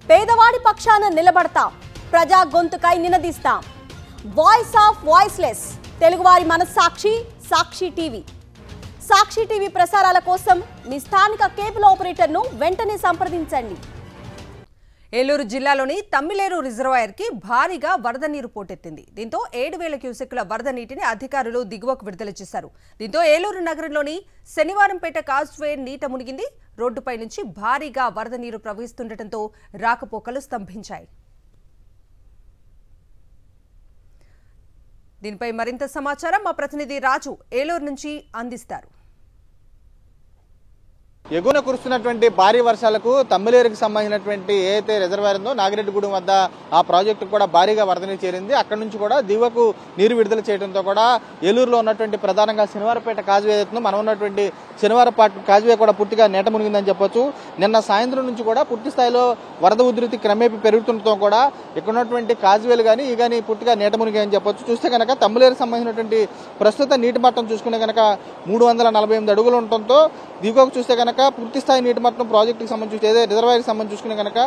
పేదవాడి పక్షాన నిలబడతాం, ప్రజా గొంతుకై నినదిస్తాం. వాయిస్ ఆఫ్ వాయిస్లెస్, తెలుగువారి మనస్సాక్షి సాక్షి టీవీ. సాక్షి టీవీ ప్రసారాల కోసం మీ స్థానిక కేబుల్ ఆపరేటర్ను వెంటనే సంప్రదించండి. ఏలూరు జిల్లాలోని తమ్మిలేరు రిజర్వాయర్కి భారీగా వరద నీరు పోటెత్తింది. దీంతో 7,000 క్యూసెక్కుల వరద నీటిని అధికారులు దిగువకు విడుదల చేశారు. దీంతో ఏలూరు నగరంలోని శనివారంపేట కాజ్వే నీట మునిగింది. రోడ్డుపై నుంచి భారీగా వరద నీరు ప్రవహిస్తుండటంతో రాకపోకలు స్తంభించాయి. దీనిపై మరింత సమాచారం మా ప్రతినిధి రాజు ఏలూరు నుంచి అందిస్తారు. ఎగువన కురుస్తున్నటువంటి భారీ వర్షాలకు తమ్మిలేరుకు సంబంధించినటువంటి ఏదైతే రిజర్వాయర్ ఉందో నాగిరెడ్డిగూడెం వద్ద ఆ ప్రాజెక్టు కూడా భారీగా వరద నీరు చేరింది. అక్కడి నుంచి కూడా దిగువకు నీరు విడుదల చేయడంతో కూడా ఏలూరులో ఉన్నటువంటి ప్రధానంగా శనివారపేట కాజ్వే ఏదైతుందో మనం ఉన్నటువంటి శనివారపేట కాజ్వే కూడా పూర్తిగా నీట మునిగిందని చెప్పొచ్చు. నిన్న సాయంత్రం నుంచి కూడా పూర్తి స్థాయిలో వరద ఉధృతి క్రమేపీ పెరుగుతుండటంతో కూడా ఇక్కడ ఉన్నటువంటి కాజ్వేలు కానీ ఈ కానీ పూర్తిగా నీట మునిగాయని చెప్పొచ్చు. చూస్తే కనుక తమ్మిలేరుకు సంబంధించినటువంటి ప్రస్తుత నీటి మట్టం చూసుకునే కనుక 348 అడుగులు ఉండటంతో దిగువకు చూస్తే కనుక పూర్తి స్థాయి నీటి మట్టం ప్రాజెక్టుకి సంబంధించి ఏదైతే రిజర్వాయర్కి సంబంధించి చూసుకునే కనుక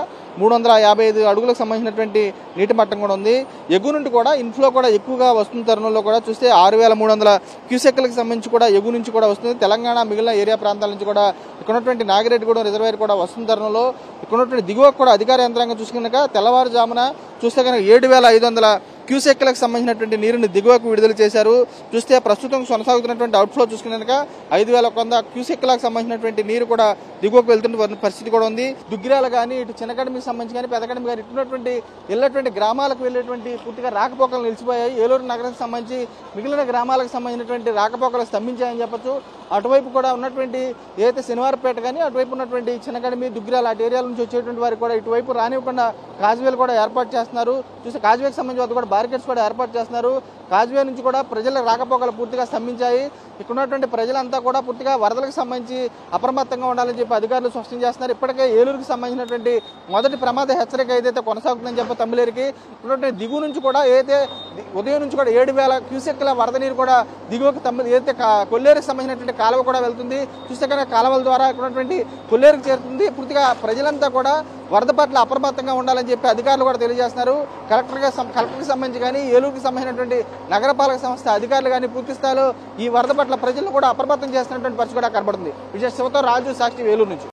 355 అడుగులకు సంబంధించినటువంటి నీటి మట్టం కూడా ఉంది. ఎగువ నుండి కూడా ఇన్ఫ్లో కూడా ఎక్కువగా వస్తున్న తరుణంలో కూడా చూస్తే 6,300 క్యూసెక్లకు సంబంధించి కూడా ఎగువ నుంచి కూడా వస్తుంది. తెలంగాణ మిగిలిన ఏరియా ప్రాంతాల నుంచి కూడా ఇక్కడ ఉన్నటువంటి నాగిరెడ్డిగూడెం రిజర్వాయర్ కూడా వస్తున్న తరుణంలో ఇక్కడ ఉన్నటువంటి దిగువకు కూడా అధికార యంత్రాంగం చూసుకున్నాక తెల్లవారుజామున చూస్తే కనుక 7,500 క్యూసెక్లకు సంబంధించినటువంటి నీరుని దిగువకు విడుదల చేశారు. చూస్తే ప్రస్తుతం కొనసాగుతున్నటువంటి అవుట్ఫ్లో చూసుకున్నాక 5,100 క్యూసెక్లకు సంబంధించినటువంటి నీరు కూడా దిగువకు వెళ్తున్న పరిస్థితి కూడా ఉంది. దుగ్గిరాల కానీ ఇటు చిన్నకడమికి సంబంధించి కానీ పెదకడమి కానీ ఇటున్నటువంటి వెళ్ళేటువంటి గ్రామాలకు వెళ్ళేటువంటి పూర్తిగా రాకపోకలు నిలిచిపోయాయి. ఏలూరు నగరానికి సంబంధించి మిగిలిన గ్రామాలకు సంబంధించినటువంటి రాకపోకలు స్తంభించాయని చెప్పొచ్చు. అటువైపు కూడా ఉన్నటువంటి ఏదైతే శనివారపేట కానీ అటువైపు ఉన్నటువంటి చిన్నకడమి దుగ్గిరాల అటు ఏరియాల నుంచి వచ్చేటువంటి వారికి కూడా ఇటువైపు రానివ్వకుండా కాజ్వేలు కూడా ఏర్పాటు చేస్తున్నారు. చూస్తే కాజ్వేకి సంబంధించి వద్ద కూడా బ్యారికేడ్స్ కూడా ఏర్పాటు చేస్తున్నారు. కాజ్వే నుంచి కూడా ప్రజల రాకపోకలు పూర్తిగా స్తంభించాయి. ఇక్కడ ఉన్నటువంటి ప్రజలంతా కూడా పూర్తిగా వరదలకు సంబంధించి అప్రమత్తంగా ఉండాలని చెప్పి అధికారులు స్పష్టం చేస్తున్నారు. ఇప్పటికే ఏలూరుకి సంబంధించినటువంటి మొదటి ప్రమాద హెచ్చరిక ఏదైతే కొనసాగుతుందని చెప్పి తమ్మిలేరుకి ఉన్నటువంటి దిగువ నుంచి కూడా ఏదైతే ఉదయం నుంచి కూడా 7,000 క్యూసెక్ల వరద నీరు కూడా దిగువకు ఏదైతే కొల్లేరుకి సంబంధించినటువంటి కాలువ కూడా వెళ్తుంది. చూస్తే కనుక కాలువల ద్వారా ఇక్కడ ఉన్నటువంటి కొల్లేరుకు చేరుతుంది. పూర్తిగా ప్రజలంతా కూడా వరద పట్ల అప్రమత్తంగా ఉండాలని చెప్పి అధికారులు కూడా తెలియజేస్తున్నారు. కలెక్టర్కి సంబంధించి కానీ ఏలూరుకి సంబంధించినటువంటి నగరపాలక సంస్థ అధికారులు కానీ పూర్తి స్థాయిలో ఈ వరద పట్ల ప్రజలను కూడా అప్రమత్తం చేస్తున్నటువంటి పరిస్థితి కూడా కనబడుతుంది. విజయ శివతో రాజు సాక్షి ఏలూరు నుంచి.